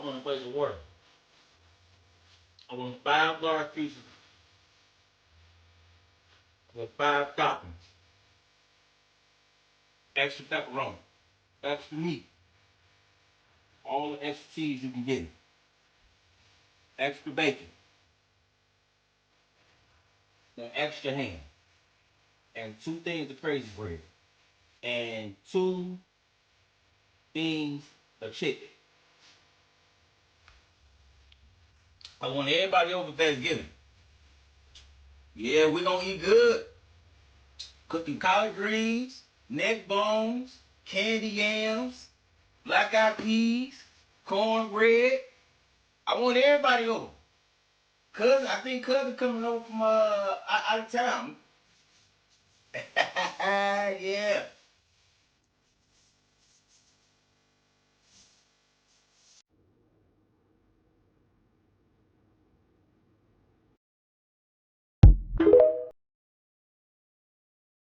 want a place of work. I want 5 large pieces with 5 toppings. Extra pepperoni, extra meat, all the extra cheese you can get, extra bacon, and extra ham, and 2 things of crazy bread, and 2 things of chicken. I want everybody over Thanksgiving. Yeah, we gonna eat good. Cooking collard greens, neck bones, candy yams, black eyed peas, cornbread. I want everybody over. I think cousin coming over from out of town. Yeah.